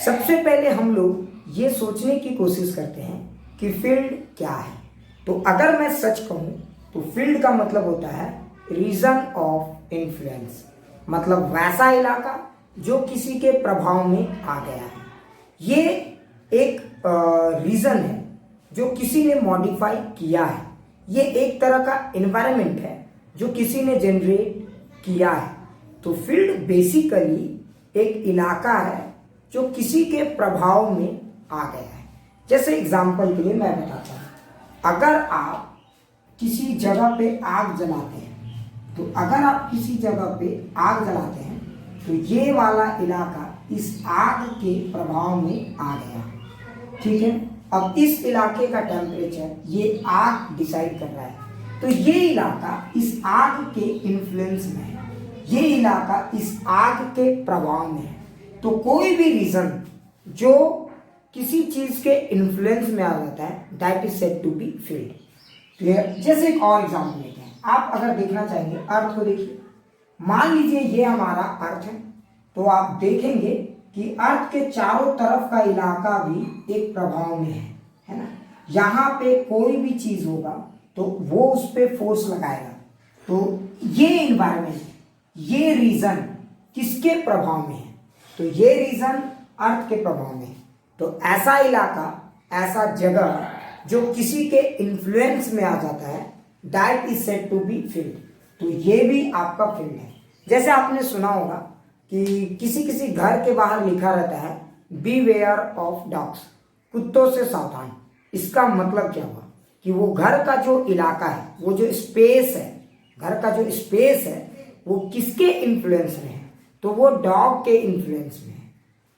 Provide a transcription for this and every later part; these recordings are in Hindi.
सबसे पहले हम लोग ये सोचने की कोशिश करते हैं कि फील्ड क्या है। तो अगर मैं सच कहूँ तो फील्ड का मतलब होता है रीजन ऑफ इन्फ्लुएंस, मतलब वैसा इलाका जो किसी के प्रभाव में आ गया है। ये एक रीजन है जो किसी ने मॉडिफाई किया है। ये एक तरह का एनवायरनमेंट है जो किसी ने जनरेट किया है। तो फील्ड बेसिकली एक इलाका है जो किसी के प्रभाव में आ गया है। जैसे एग्जांपल के लिए मैं बताता हूँ, अगर आप किसी जगह पे आग जलाते हैं, तो अगर आप किसी जगह पे आग जलाते हैं तो ये वाला इलाका इस आग के प्रभाव में आ गया, ठीक है। अब इस इलाके का टेम्परेचर ये आग डिसाइड कर रहा है, तो ये इलाका इस आग के इन्फ्लुएंस में है, ये इलाका इस आग के प्रभाव में है। तो कोई भी रीजन जो किसी चीज के इन्फ्लुएंस में आ जाता है, that is said to be field. Clear. जैसे एक और एग्जाम्पल लेते हैं, आप अगर देखना चाहेंगे अर्थ को देखिए। मान लीजिए ये हमारा अर्थ है, तो आप देखेंगे कि अर्थ के चारों तरफ का इलाका भी एक प्रभाव में है ना। यहाँ पे कोई भी चीज होगा तो वो उस पर फोर्स लगाएगा। तो ये इन्वायरमेंट, ये रीजन किसके प्रभाव में है? तो ये रीजन अर्थ के प्रभाव में है। तो ऐसा इलाका, ऐसा जगह जो किसी के इन्फ्लुएंस में आ जाता है, that is said to be field. तो ये भी आपका फील्ड है। जैसे आपने सुना होगा कि किसी किसी घर के बाहर लिखा रहता है बीवेयर ऑफ डॉग्स, कुत्तों से सावधान। इसका मतलब क्या हुआ कि वो घर का जो इलाका है, वो जो स्पेस है, घर का जो स्पेस है, वो किसके इन्फ्लुएंस में है? तो वो डॉग के इन्फ्लुएंस में है।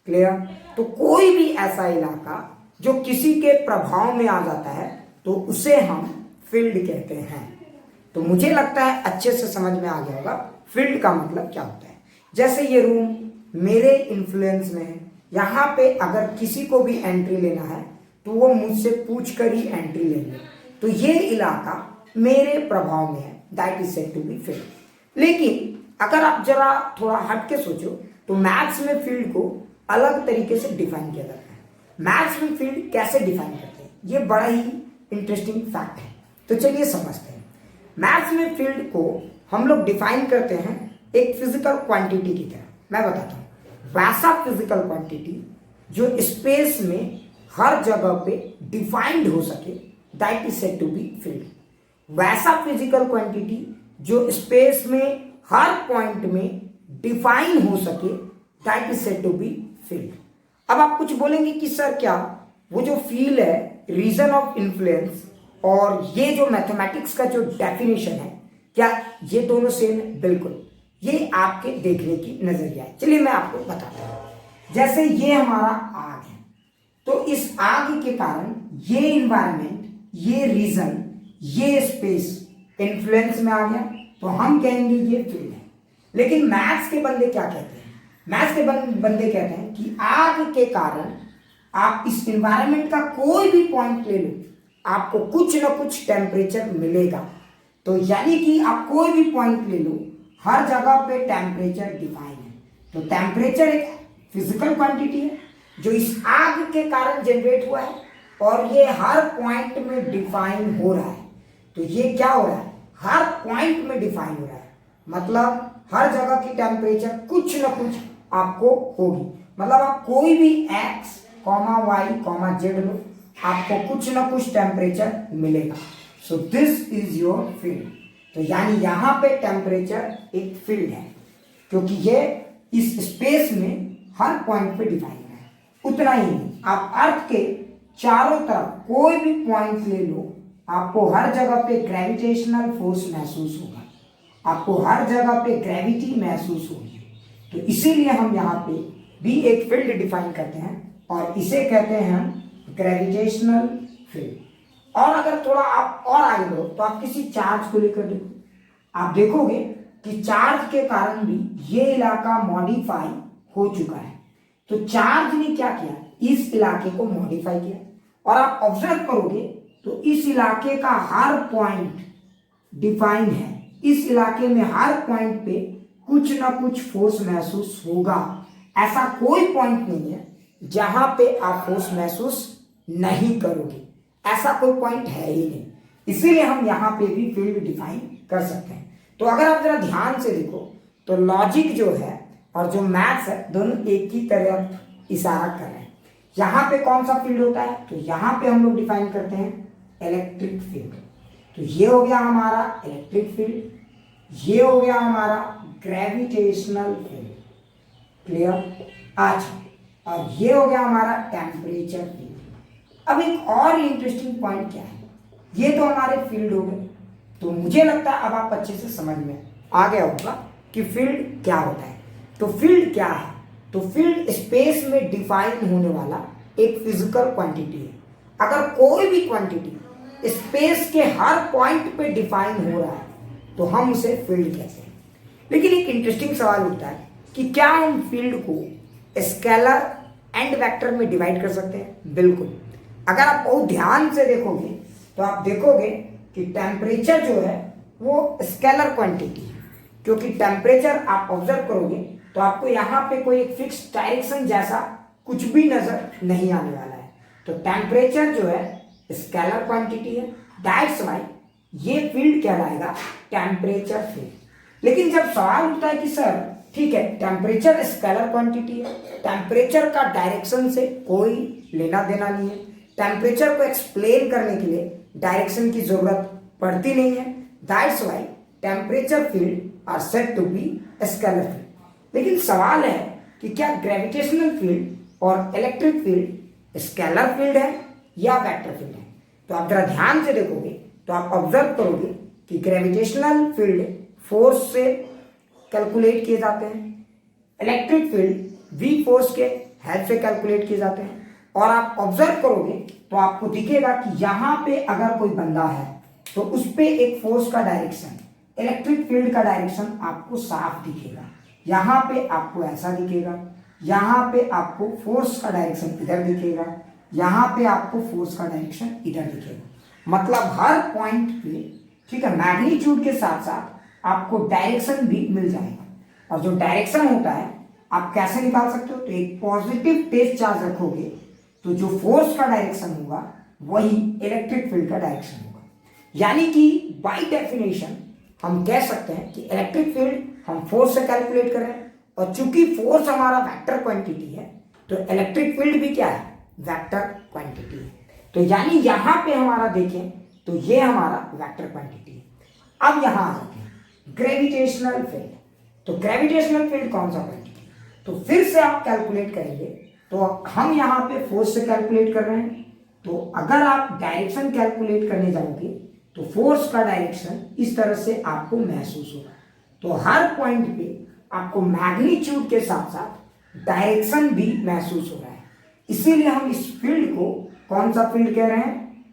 क्लियर। तो कोई भी ऐसा इलाका जो किसी के प्रभाव में आ जाता है तो उसे हम फील्ड कहते हैं। तो मुझे लगता है अच्छे से समझ में आ गया होगा फील्ड का मतलब क्या होता है। जैसे ये रूम मेरे इन्फ्लुएंस में है, यहाँ पे अगर किसी को भी एंट्री लेना है तो वो मुझसे पूछ कर ही एंट्री लेंगे। तो ये इलाका मेरे प्रभाव में है, that is said to be field. लेकिन अगर आप जरा थोड़ा हट के सोचो तो मैथ्स में फील्ड को अलग तरीके से डिफाइन किया जाता है। मैथ्स में फील्ड कैसे डिफाइन करते हैं, ये बड़ा ही इंटरेस्टिंग फैक्ट है। तो चलिए समझते हैं। मैथ्स में फील्ड को हम लोग डिफाइन करते हैं एक फिजिकल क्वांटिटी की तरह। मैं बताता हूँ, वैसा फिजिकल क्वांटिटी जो स्पेस में हर जगह पे डिफाइंड हो सके, that is said to be field. वैसा फिजिकल क्वांटिटी जो स्पेस में हर पॉइंट में डिफाइन हो सके, that is said to be field. अब आप कुछ बोलेंगे कि सर क्या वो जो फील्ड है, रीजन ऑफ इन्फ्लुएंस, और ये जो मैथमेटिक्स का जो डेफिनेशन है, क्या ये दोनों सेम है? बिल्कुल, ये आपके देखने की नजरिया है। चलिए मैं आपको बताता हूं। जैसे ये हमारा आग है, तो इस आग के कारण ये इन्वायरमेंट, ये रीजन, ये स्पेस इन्फ्लुएंस में आ गया, तो हम कहेंगे ये फील्ड है। लेकिन मैथ्स के बंदे क्या कहते हैं? मैथ्स के बंदे कहते हैं कि आग के कारण आप इस इन्वायरमेंट का कोई भी पॉइंट ले लो, आपको कुछ ना कुछ टेम्परेचर मिलेगा। तो यानी कि आप कोई भी पॉइंट ले लो, हर जगह पे टेम्परेचर डिफाइन है। तो टेम्परेचर एक फिजिकल क्वांटिटी है जो इस आग के कारण जनरेट हुआ है, और ये हर पॉइंट में डिफाइन हो रहा है। तो ये क्या हो रहा है? हर पॉइंट में डिफाइन हो रहा है, मतलब हर जगह की टेम्परेचर कुछ ना कुछ आपको होगी। मतलब आप कोई भी x, y, z लो, आपको कुछ ना कुछ टेम्परेचर मिलेगा। So this is your field. तो यानी यहां पे टेम्परेचर एक फील्ड है, क्योंकि ये इस स्पेस में हर पॉइंट पे डिफाइन है। उतना ही नहीं, आप अर्थ के चारों तरफ कोई भी पॉइंट ले लो, आपको हर जगह पे ग्रेविटेशनल फोर्स महसूस होगा, आपको हर जगह पे ग्रेविटी महसूस होगी। तो इसीलिए हम यहाँ पे भी एक फील्ड डिफाइन करते हैं, और इसे कहते हैं हम ग्रेविटेशनल फील्ड। और अगर थोड़ा आप और आगे बढ़ो तो आप किसी चार्ज को लेकर देखो, आप देखोगे कि चार्ज के कारण भी ये इलाका मॉडिफाई हो चुका है। तो चार्ज ने क्या किया? इस इलाके को मॉडिफाई किया। और आप ऑब्जर्व करोगे तो इस इलाके का हर पॉइंट डिफाइन है, इस इलाके में हर पॉइंट पे कुछ ना कुछ फोर्स महसूस होगा। ऐसा कोई पॉइंट नहीं है जहां पे आप फोर्स महसूस नहीं करोगे, ऐसा कोई पॉइंट है ही नहीं। इसीलिए हम यहां पे भी फील्ड डिफाइन कर सकते हैं। तो अगर आप जरा ध्यान से देखो तो लॉजिक जो है और जो मैथ्स है दोनों एक ही तरफ इशारा कर रहे हैं। यहां पे कौन सा फील्ड होता है, तो यहां पे हम लोग डिफाइन करते हैं इलेक्ट्रिक फील्ड। तो ये हो गया हमारा इलेक्ट्रिक फील्ड, ये हो गया हमारा ग्रेविटेशनल फील्ड। क्लियर? अच्छा, और ये हो गया हमारा टेम्परेचर फील्ड। अब एक और इंटरेस्टिंग पॉइंट क्या है, ये तो हमारे फील्ड हो गए। तो मुझे लगता है अब आप अच्छे से समझ में आ गया होगा कि फील्ड क्या होता है। तो फील्ड क्या है, तो फील्ड स्पेस में डिफाइन होने वाला एक फिजिकल क्वांटिटी है। अगर कोई भी क्वांटिटी स्पेस के हर पॉइंट पे डिफाइन हो रहा है तो हम उसे फील्ड कहते हैं। लेकिन एक इंटरेस्टिंग सवाल उठता है कि क्या हम फील्ड को स्केलर एंड वेक्टर में डिवाइड कर सकते हैं? बिल्कुल। अगर आप बहुत ध्यान से देखोगे तो आप देखोगे कि टेम्परेचर जो है वो स्केलर क्वांटिटी है, क्योंकि टेम्परेचर आप ऑब्जर्व करोगे तो आपको यहाँ पे कोई एक फिक्स डायरेक्शन जैसा कुछ भी नजर नहीं आने वाला है। तो टेम्परेचर जो है स्केलर क्वांटिटी है, दैट्स व्हाई ये फील्ड कहलाएगा टेम्परेचर फील्ड। लेकिन जब सवाल उठता है कि सर ठीक है, टेम्परेचर स्केलर क्वांटिटी है, टेम्परेचर का डायरेक्शन से कोई लेना देना नहीं है, टेम्परेचर को एक्सप्लेन करने के लिए डायरेक्शन की जरूरत पड़ती नहीं है, that's why temperature field are said to be scalar field. लेकिन सवाल है कि क्या ग्रेविटेशनल फील्ड और इलेक्ट्रिक फील्ड स्केलर फील्ड है या वेक्टर फील्ड है? तो आप जरा ध्यान से देखोगे तो आप ऑब्जर्व करोगे कि ग्रेविटेशनल फील्ड फोर्स से कैलकुलेट किए जाते हैं, इलेक्ट्रिक फील्ड वी फोर्स के हेल्प से कैलकुलेट किए जाते हैं। और आप ऑब्जर्व करोगे तो आपको दिखेगा कि यहां पे अगर कोई बंदा है तो उस पे एक फोर्स का डायरेक्शन, इलेक्ट्रिक फील्ड का डायरेक्शन आपको साफ दिखेगा। यहां पे आपको ऐसा दिखेगा, यहां पे आपको फोर्स का डायरेक्शन इधर दिखेगा, यहां पे आपको फोर्स का डायरेक्शन इधर दिखेगा। मतलब हर पॉइंट पे, ठीक है, मैग्नीट्यूड के साथ साथ आपको डायरेक्शन भी मिल जाएगा। और जो डायरेक्शन होता है आप कैसे निकाल सकते हो, तो एक पॉजिटिव टेस्ट चार्ज रखोगे तो जो फोर्स का डायरेक्शन होगा वही इलेक्ट्रिक फील्ड का डायरेक्शन होगा। यानी कि बाय डेफिनेशन हम कह सकते हैं कि इलेक्ट्रिक फील्ड हम फोर्स से कैलकुलेट कर रहे हैं, और चूंकि फोर्स हमारा वेक्टर क्वांटिटी है तो इलेक्ट्रिक फील्ड भी क्या है, वेक्टर क्वांटिटी है। तो यानी यहां पे हमारा देखें तो ये हमारा वेक्टर क्वांटिटी है। अब यहां आ जाते हैं ग्रेविटेशनल फील्ड। तो ग्रेविटेशनल फील्ड कौन सा क्वांटिटी, तो फिर से आप कैलकुलेट करेंगे तो हम यहाँ पे फोर्स से कैलकुलेट कर रहे हैं। तो अगर आप डायरेक्शन कैलकुलेट करने जाओगे तो फोर्स का डायरेक्शन इस तरह से आपको महसूस होगा। तो हर पॉइंट पे आपको मैग्नीट्यूड के साथ साथ डायरेक्शन भी महसूस हो रहा है। इसीलिए हम इस फील्ड को कौन सा फील्ड कह रहे हैं,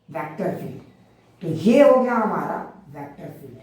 वेक्टर फील्ड। तो ये हो गया हमारा वेक्टर फील्ड।